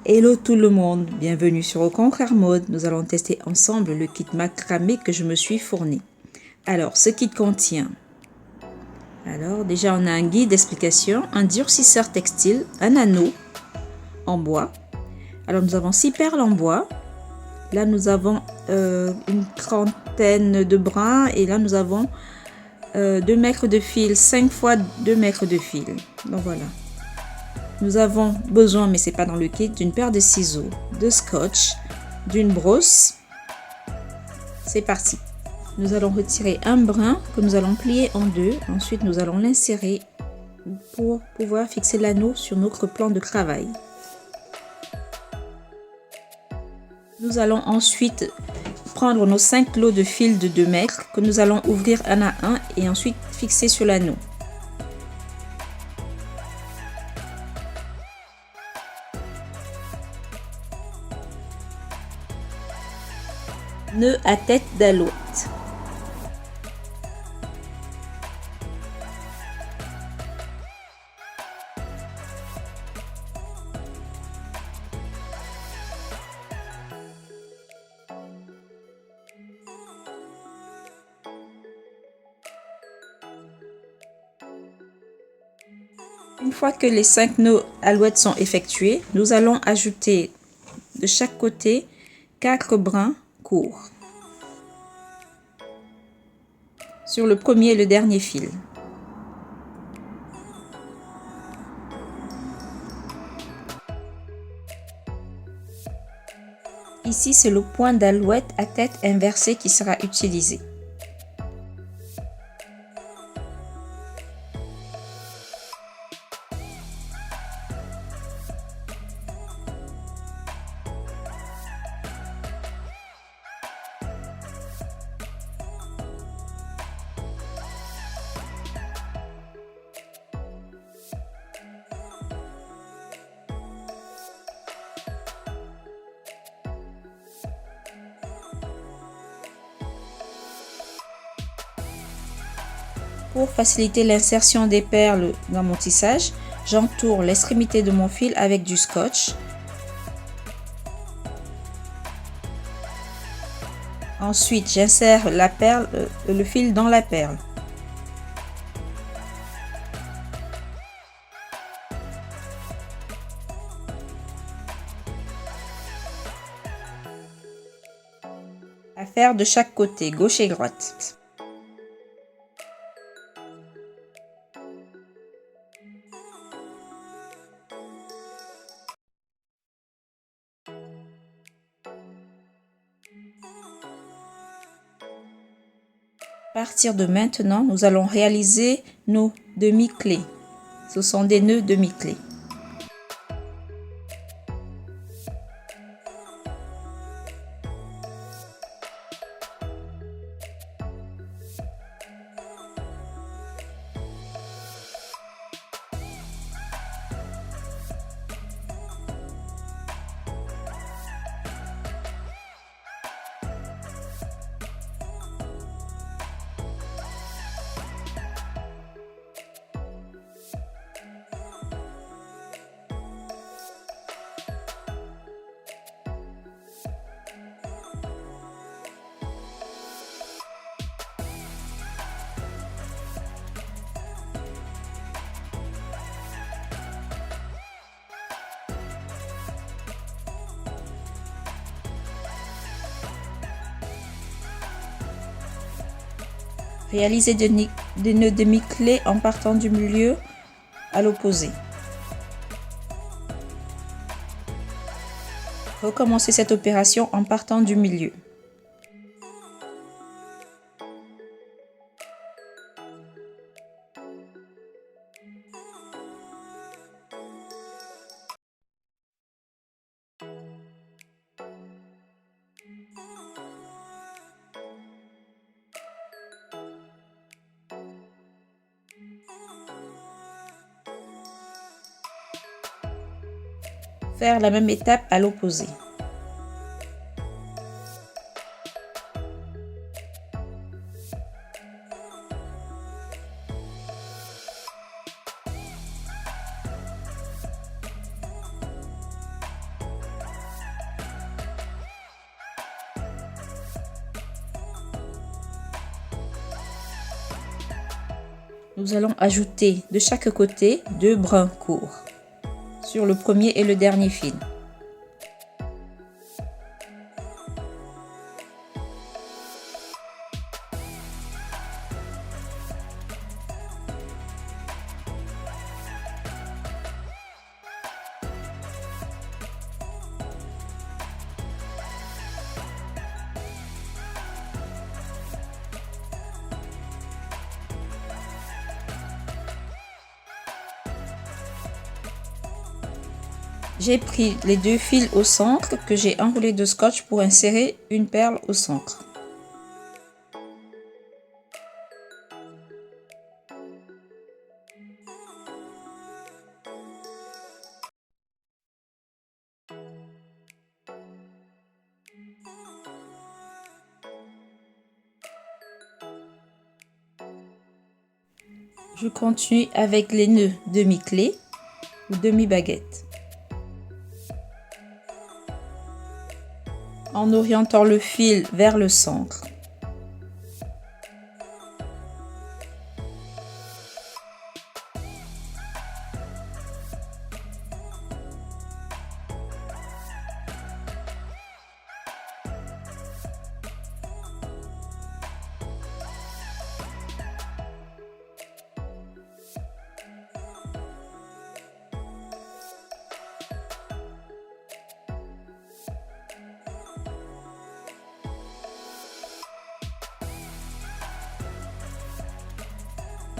Hello tout le monde, bienvenue sur Au contraire mode. Nous allons tester ensemble le kit macramé que je me suis fourni. Alors, ce kit contient... Alors, déjà on a un guide d'explication, un durcisseur textile, un anneau en bois. Alors, nous avons 6 perles en bois. Là, nous avons une trentaine de brins et là, nous avons 2 mètres de fil, 5 fois 2 mètres de fil. Donc voilà. Nous avons besoin, mais c'est pas dans le kit, d'une paire de ciseaux, de scotch, d'une brosse. C'est parti. Nous allons retirer un brin que nous allons plier en deux. Ensuite, nous allons l'insérer pour pouvoir fixer l'anneau sur notre plan de travail. Nous allons ensuite prendre nos 5 lots de fil de 2 mètres que nous allons ouvrir un à un et ensuite fixer sur l'anneau. Nœud à tête d'alouette. Une fois que les 5 nœuds alouettes sont effectués, nous allons ajouter de chaque côté 4 brins courts sur le premier et le dernier fil. Ici, c'est le point d'alouette à tête inversée qui sera utilisé. Pour faciliter l'insertion des perles dans mon tissage, j'entoure l'extrémité de mon fil avec du scotch. Ensuite, j'insère le fil dans la perle. À faire de chaque côté, gauche et droite. À partir de maintenant, nous allons réaliser nos demi-clés. Ce sont des nœuds demi-clés. Réalisez des nœuds demi-clés en partant du milieu à l'opposé. Recommencez cette opération en partant du milieu. Faire la même étape à l'opposé. Nous allons ajouter de chaque côté 2 brins courts sur le premier et le dernier fil. J'ai pris les 2 fils au centre que j'ai enroulés de scotch pour insérer une perle au centre. Je continue avec les nœuds demi-clé ou demi-baguette. En orientant le fil vers le centre.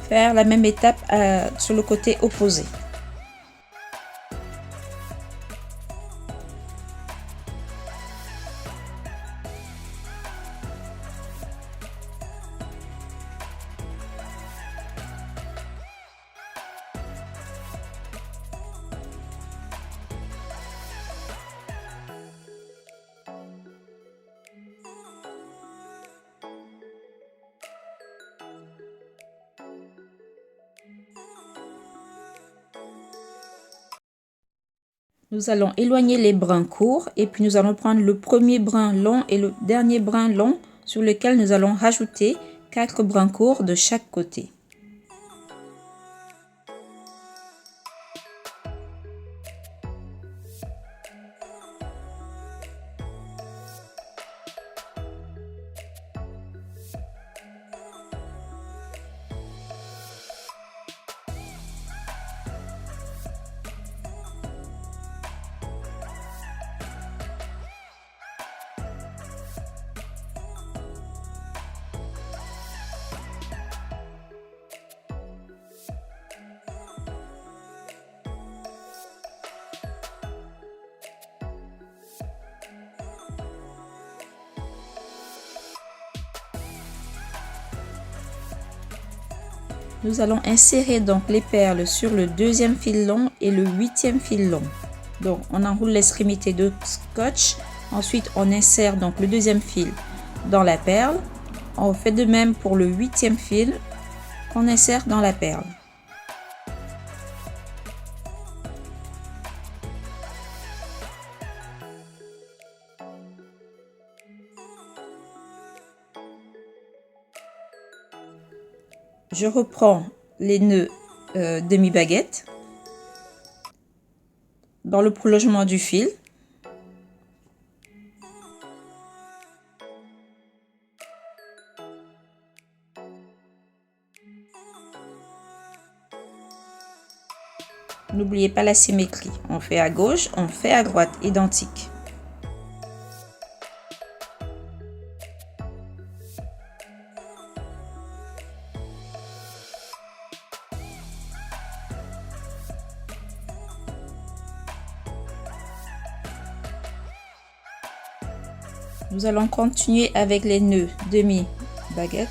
Faire la même étape sur le côté opposé. Nous allons éloigner les brins courts et puis nous allons prendre le premier brin long et le dernier brin long sur lequel nous allons rajouter 4 brins courts de chaque côté. Nous allons insérer donc les perles sur le deuxième fil long et le 8e fil long. Donc on enroule l'extrémité de scotch, ensuite on insère donc le deuxième fil dans la perle. On fait de même pour le 8e fil qu'on insère dans la perle. Je reprends les nœuds demi-baguette dans le prolongement du fil. N'oubliez pas la symétrie. On fait à gauche, on fait à droite, identique. Nous allons continuer avec les nœuds demi-baguette.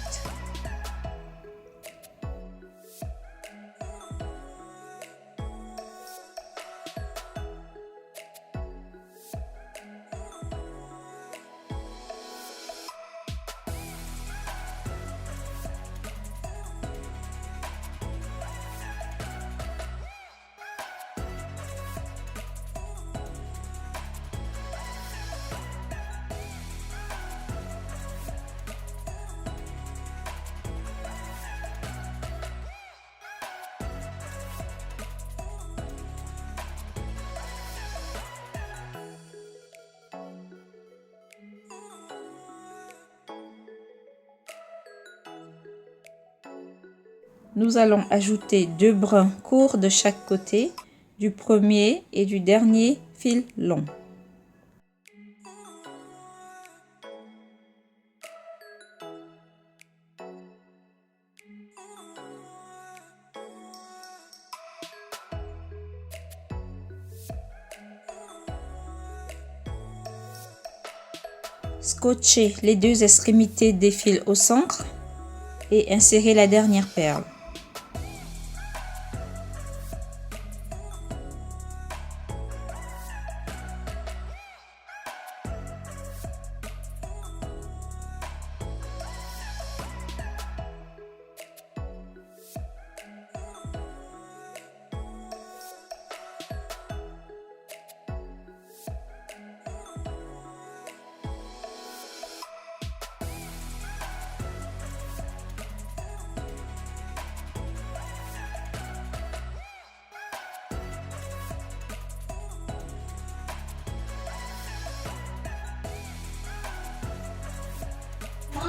Nous allons ajouter 2 brins courts de chaque côté du premier et du dernier fil long. Scotchez les 2 extrémités des fils au centre et insérez la dernière perle.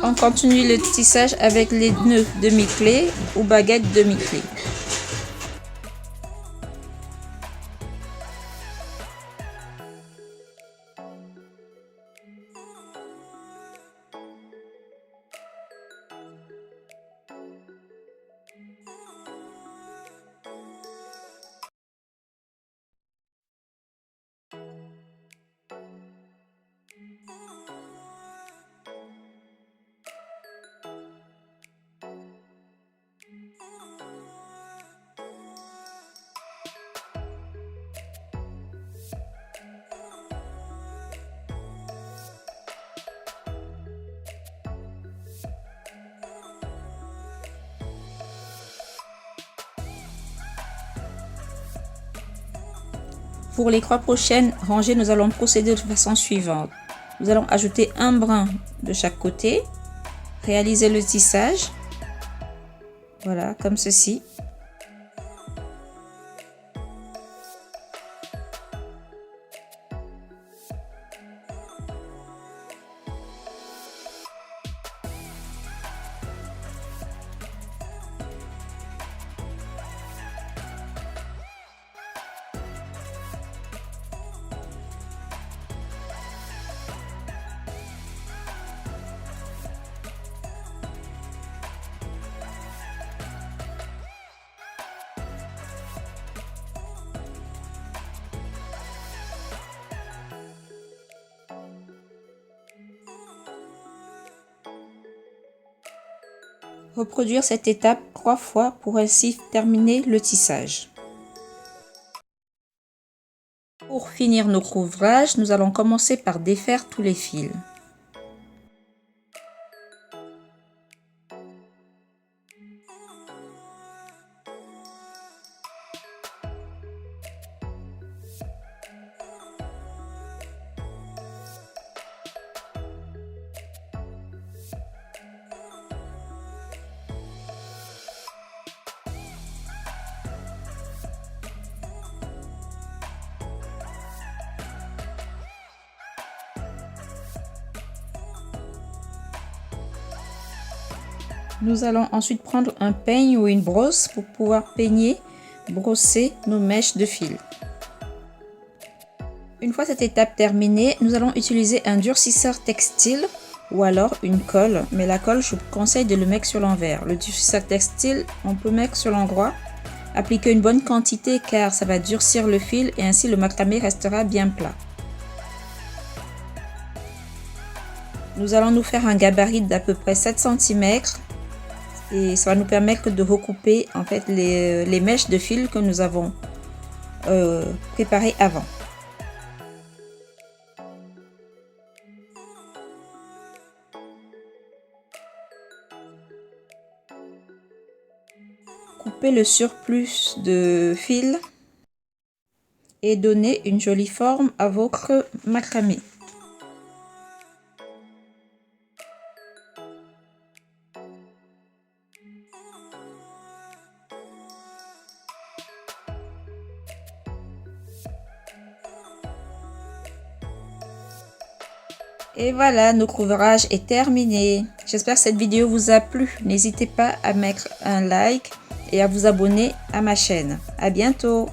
On continue le tissage avec les nœuds demi-clés ou baguettes demi-clés. Pour les 3 prochaines rangées, nous allons procéder de façon suivante. Nous allons ajouter un brin de chaque côté, réaliser le tissage, voilà, comme ceci. Reproduire cette étape 3 fois pour ainsi terminer le tissage. Pour finir notre ouvrage, nous allons commencer par défaire tous les fils. Nous allons ensuite prendre un peigne ou une brosse pour pouvoir brosser nos mèches de fil. Une fois cette étape terminée, nous allons utiliser un durcisseur textile ou alors une colle. Mais la colle, je vous conseille de le mettre sur l'envers. Le durcisseur textile, on peut mettre sur l'endroit. Appliquez une bonne quantité car ça va durcir le fil et ainsi le macramé restera bien plat. Nous allons nous faire un gabarit d'à peu près 7 cm. Et ça va nous permettre de recouper en fait les mèches de fil que nous avons préparées avant. Coupez le surplus de fil et donnez une jolie forme à votre macramé. Et voilà, notre ouvrage est terminé. J'espère que cette vidéo vous a plu. N'hésitez pas à mettre un like et à vous abonner à ma chaîne. À bientôt!